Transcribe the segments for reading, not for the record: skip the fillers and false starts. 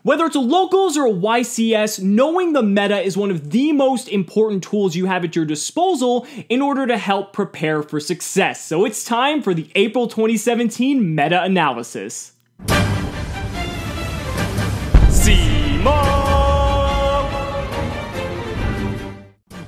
Whether it's a locals or a YCS, knowing the meta is one of the most important tools you have at your disposal in order to help prepare for success. So it's time for the April 2017 meta analysis.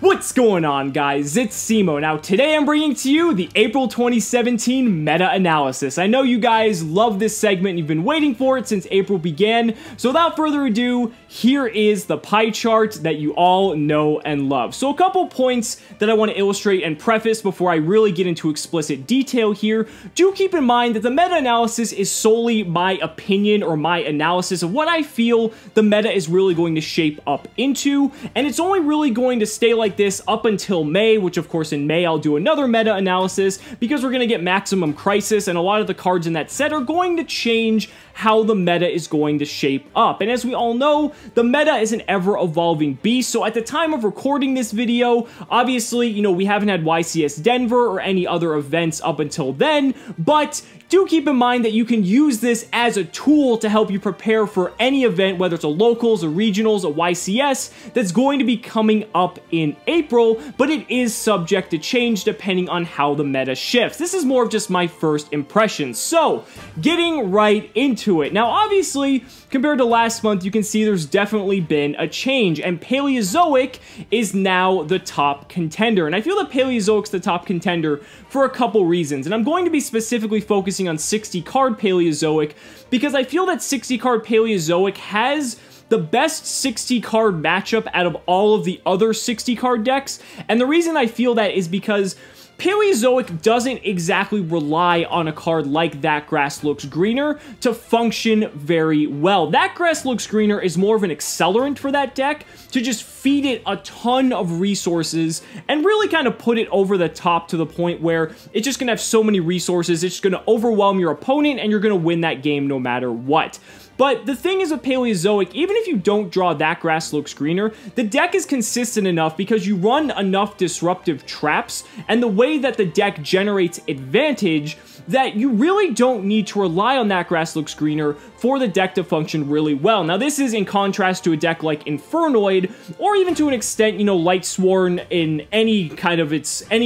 What's going on, guys? It's Cimo. Now, today I'm bringing to you the April 2017 meta analysis. I know you guys love this segment. You've been waiting for it since April began. So without further ado, here is the pie chart that you all know and love. So a couple points that I want to illustrate and preface before I really get into explicit detail here. Do keep in mind that the meta analysis is solely my opinion or my analysis of what I feel the meta is really going to shape up into, and it's only really going to stay like this up until May, which of course in May I'll do another meta analysis because we're going to get Maximum Crisis, and a lot of the cards in that set are going to change how the meta is going to shape up. And as we all know, the meta is an ever-evolving beast, so at the time of recording this video, obviously, you know, we haven't had YCS Denver or any other events up until then, but do keep in mind that you can use this as a tool to help you prepare for any event, whether it's a locals, a regionals, a YCS, that's going to be coming up in April, but it is subject to change depending on how the meta shifts. This is more of just my first impressions. So, getting right into it. Now, obviously, compared to last month, you can see there's definitely been a change, and Paleozoic is now the top contender. And I feel that Paleozoic's the top contender for a couple reasons, and I'm going to be specifically focusing on 60 card Paleozoic because I feel that 60 card Paleozoic has the best 60 card matchup out of all of the other 60 card decks, and the reason I feel that is because Paleozoic doesn't exactly rely on a card like That Grass Looks Greener to function very well. That Grass Looks Greener is more of an accelerant for that deck to just feed it a ton of resources and really kind of put it over the top to the point where it's just going to have so many resources, it's just going to overwhelm your opponent and you're going to win that game no matter what. But the thing is with Paleozoic, even if you don't draw That Grass Looks Greener, the deck is consistent enough because you run enough disruptive traps and the way that the deck generates advantage that you really don't need to rely on That Grass Looks Greener for the deck to function really well. Now, this is in contrast to a deck like Infernoid, or even to an extent, you know, Lightsworn in any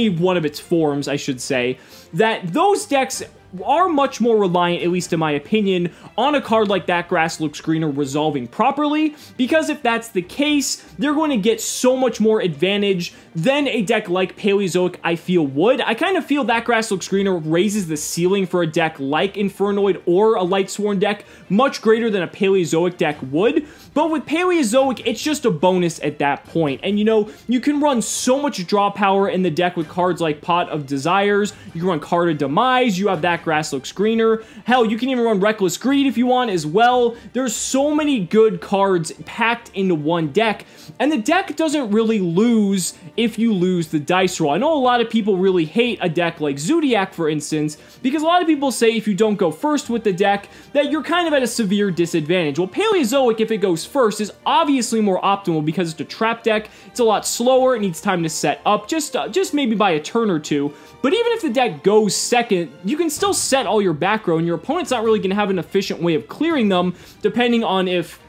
one of its forms, I should say, that those decks are much more reliant, at least in my opinion, on a card like That Grass Looks Greener resolving properly, because if that's the case, they're going to get so much more advantage than a deck like Paleozoic I feel would. I kind of feel That Grass Looks Greener raises the ceiling for a deck like Infernoid or a Lightsworn deck much greater than a Paleozoic deck would, but with Paleozoic, it's just a bonus at that point. And you know, you can run so much draw power in the deck with cards like Pot of Desires, you can run Card of Demise, you have That Grass Looks Greener, hell, you can even run Reckless Greed if you want as well. There's so many good cards packed into one deck, and the deck doesn't really lose if you lose the dice roll. I know a lot of people really hate a deck like Zodiac, for instance, because a lot of people say if you don't go first with the deck, that you're kind of at a severe disadvantage. Well, Paleozoic, if it goes first, is obviously more optimal because it's a trap deck, it's a lot slower, it needs time to set up, just maybe by a turn or two. But even if the deck goes second, you can still set all your back row, and your opponent's not really going to have an efficient way of clearing them, depending on if,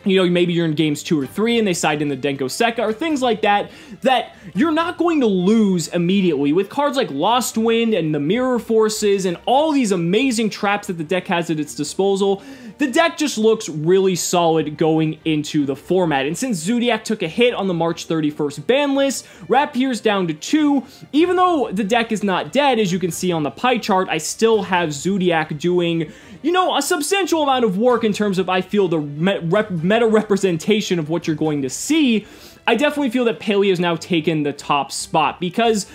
you know, maybe you're in games 2 or 3 and they side in the Denko Sekka or things like that, that you're not going to lose immediately. With cards like Lost Wind and the Mirror Forces and all these amazing traps that the deck has at its disposal, the deck just looks really solid going into the format. And since Zodiac took a hit on the March 31st ban list, Rapier's down to 2, even though the deck is not dead, as you can see on the pie chart, I still have Zodiac doing, you know, a substantial amount of work in terms of, I feel, the meta representation of what you're going to see. I definitely feel that Paleo's now taken the top spot because,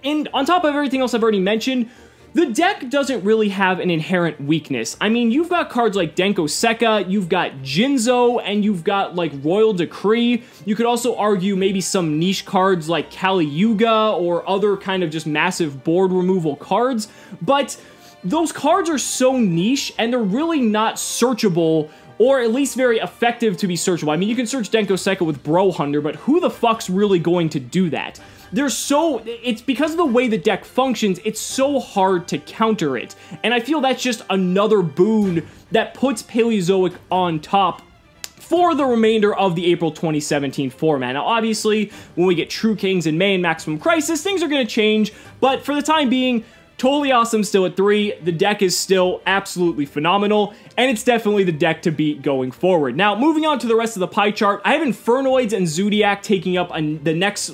on top of everything else I've already mentioned, the deck doesn't really have an inherent weakness. I mean, you've got cards like Denko Sekka, you've got Jinzo, and you've got, like, Royal Decree. You could also argue maybe some niche cards like Kali Yuga or other kind of just massive board removal cards, but those cards are so niche, and they're really not searchable, or at least very effective to be searchable. I mean, you can search Denko Sekka with Bro Hunter, but who the fuck's really going to do that? It's because of the way the deck functions, it's so hard to counter it. And I feel that's just another boon that puts Paleozoic on top for the remainder of the April 2017 format. Now, obviously, when we get True Kings in May and Maximum Crisis, things are going to change, but for the time being, totally awesome still at 3. The deck is still absolutely phenomenal, and it's definitely the deck to beat going forward. Now, moving on to the rest of the pie chart, I have Infernoids and Zodiac taking up the next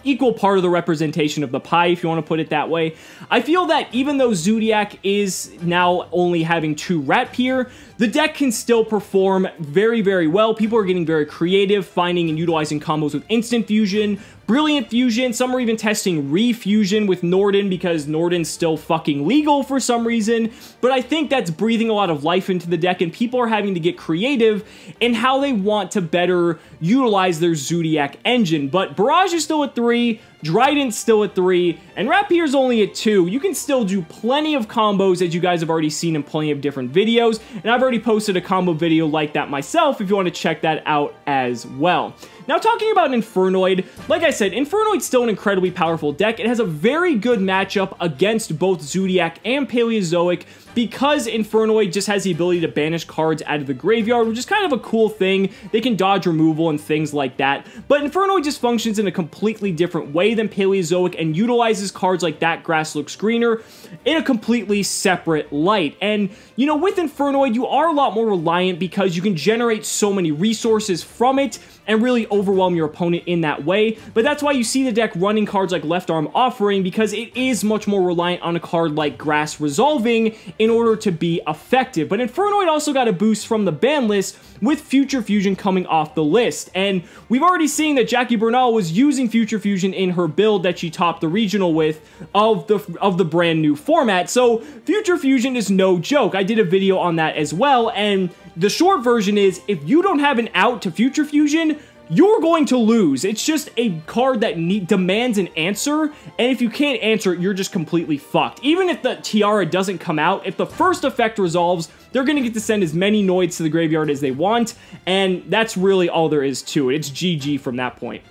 equal part of the representation of the pie, if you want to put it that way. I feel that even though Zodiac is now only having 2 Rat Pier, the deck can still perform very, very well. People are getting very creative, finding and utilizing combos with Instant Fusion, Brilliant Fusion. Some are even testing Refusion with Norden because Norden's still fucking legal for some reason. But I think that's breathing a lot of life into the deck, and people are having to get creative in how they want to better utilize their Zodiac engine. But Barrage is still at 3, Dryden's still at 3, and Rapier's only at 2. You can still do plenty of combos, as you guys have already seen in plenty of different videos, and I've already posted a combo video like that myself if you want to check that out as well. Now, talking about Infernoid, like I said, Infernoid's still an incredibly powerful deck. It has a very good matchup against both Zodiac and Paleozoic because Infernoid just has the ability to banish cards out of the graveyard, which is kind of a cool thing. They can dodge removal and things like that, but Infernoid just functions in a completely different way than Paleozoic and utilizes cards like that Grass Looks Greener in a completely separate light. And, you know, with Infernoid, you are a lot more reliant because you can generate so many resources from it and really overwhelm your opponent in that way. But that's why you see the deck running cards like Left Arm Offering, because it is much more reliant on a card like Grass Resolving in order to be effective. But Infernoid also got a boost from the ban list with Future Fusion coming off the list. And we've already seen that Jackie Bernal was using Future Fusion in her build that she topped the regional with of the brand new format. So Future Fusion is no joke. I did a video on that as well, and the short version is, if you don't have an out to Future Fusion, you're going to lose. It's just a card that demands an answer, and if you can't answer it, you're just completely fucked. Even if the Tiara doesn't come out, if the first effect resolves, they're going to get to send as many Noids to the graveyard as they want, and that's really all there is to it. It's GG from that point.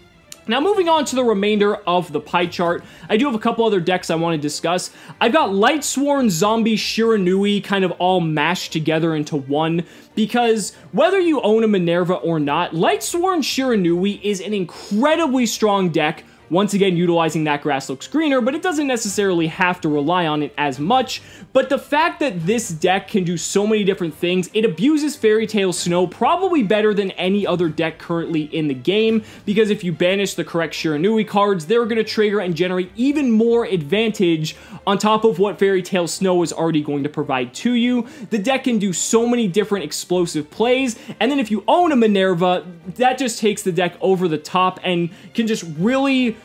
Now, moving on to the remainder of the pie chart, I do have a couple other decks I want to discuss. I've got Lightsworn, Zombie, Shiranui kind of all mashed together into one, because whether you own a Minerva or not, Lightsworn Shiranui is an incredibly strong deck, once again utilizing that Grass Looks Greener, but it doesn't necessarily have to rely on it as much. But the fact that this deck can do so many different things, it abuses Fairy Tale Snow probably better than any other deck currently in the game, because if you banish the correct Shiranui cards, they're going to trigger and generate even more advantage on top of what Fairy Tale Snow is already going to provide to you. The deck can do so many different explosive plays, and then if you own a Minerva, that just takes the deck over the top and can just really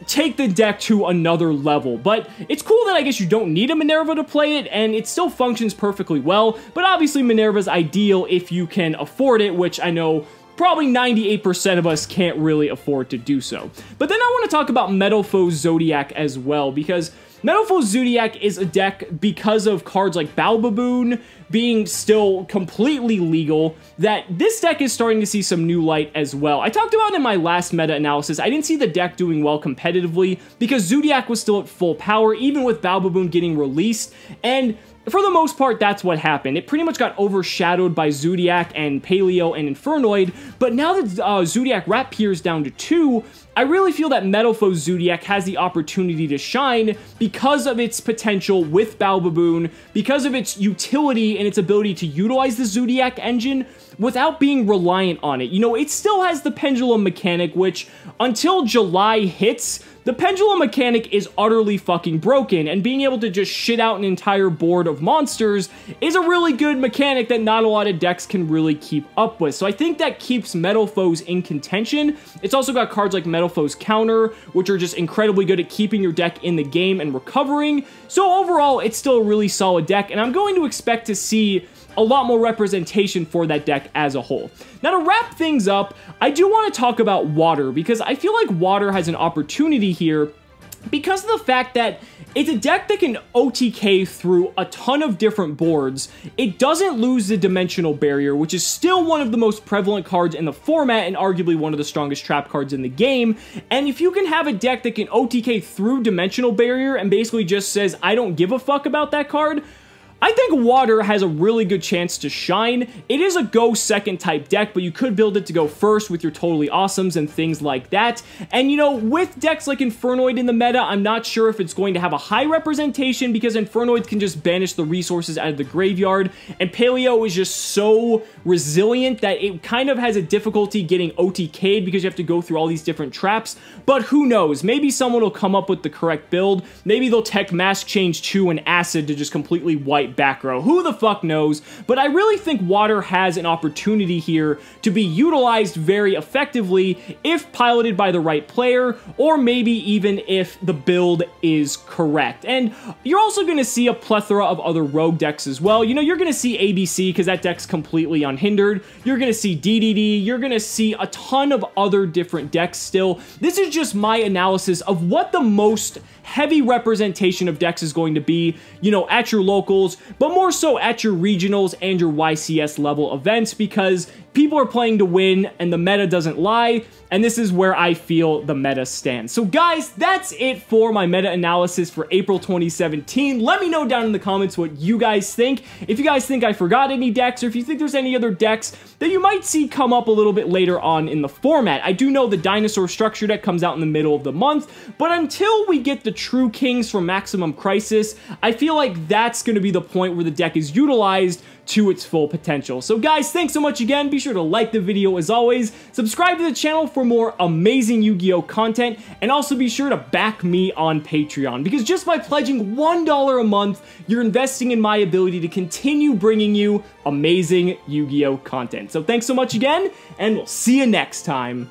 take the deck to another level. But it's cool that I guess you don't need a Minerva to play it, and it still functions perfectly well, but obviously Minerva's ideal if you can afford it, which I know probably 98% of us can't really afford to do so. But then I want to talk about Metalfoes Zodiac as well, because Metalfoes Zodiac is a deck, because of cards like Balbaboon being still completely legal, that this deck is starting to see some new light as well. I talked about it in my last meta analysis. I didn't see the deck doing well competitively because Zodiac was still at full power, even with Balbaboon getting released, and for the most part, that's what happened. It pretty much got overshadowed by Zodiac and Paleo and Infernoid, but now that Zodiac Rat Pier's down to 2, I really feel that Metalfoes Zodiac has the opportunity to shine because of its potential with Balbaboon, because of its utility and its ability to utilize the Zodiac engine without being reliant on it. You know, it still has the Pendulum mechanic, which until July hits, the Pendulum mechanic is utterly fucking broken, and being able to just shit out an entire board of monsters is a really good mechanic that not a lot of decks can really keep up with. So I think that keeps Metalfoes in contention. It's also got cards like Metalfoes Counter, which are just incredibly good at keeping your deck in the game and recovering. So overall, it's still a really solid deck, and I'm going to expect to see a lot more representation for that deck as a whole. Now, to wrap things up, I do want to talk about Water, because I feel like Water has an opportunity here because of the fact that it's a deck that can OTK through a ton of different boards. It doesn't lose the Dimensional Barrier, which is still one of the most prevalent cards in the format and arguably one of the strongest trap cards in the game. And if you can have a deck that can OTK through Dimensional Barrier and basically just says, I don't give a fuck about that card, I think water has a really good chance to shine. It is a go second type deck, but you could build it to go first with your Totally Awesomes and things like that. And you know, with decks like Infernoid in the meta, I'm not sure if it's going to have a high representation because Infernoid can just banish the resources out of the graveyard, and Paleo is just so resilient that it kind of has a difficulty getting OTK'd because you have to go through all these different traps. But who knows? Maybe someone will come up with the correct build. Maybe they'll tech Mask Change 2 and Acid to just completely wipe back row. Who the fuck knows? But I really think water has an opportunity here to be utilized very effectively if piloted by the right player, or maybe even if the build is correct. And you're also going to see a plethora of other rogue decks as well. You know, you're going to see ABC because that deck's completely unhindered. You're going to see DDD. You're going to see a ton of other different decks still. This is just my analysis of what the most heavy representation of decks is going to be, you know, at your locals, but more so at your regionals and your YCS level events, because people are playing to win and the meta doesn't lie, and this is where I feel the meta stands. So guys, that's it for my meta analysis for April 2017. Let me know down in the comments what you guys think. If you guys think I forgot any decks, or if you think there's any other decks that you might see come up a little bit later on in the format. I do know the Dinosaur Structure deck comes out in the middle of the month, but until we get the True Kings from Maximum Crisis, I feel like that's going to be the point where the deck is utilized to its full potential. So guys, thanks so much again. Be sure to like the video as always, subscribe to the channel for more amazing Yu-Gi-Oh content, and also be sure to back me on Patreon, because just by pledging $1 a month, you're investing in my ability to continue bringing you amazing Yu-Gi-Oh content. So thanks so much again, and we'll see you next time.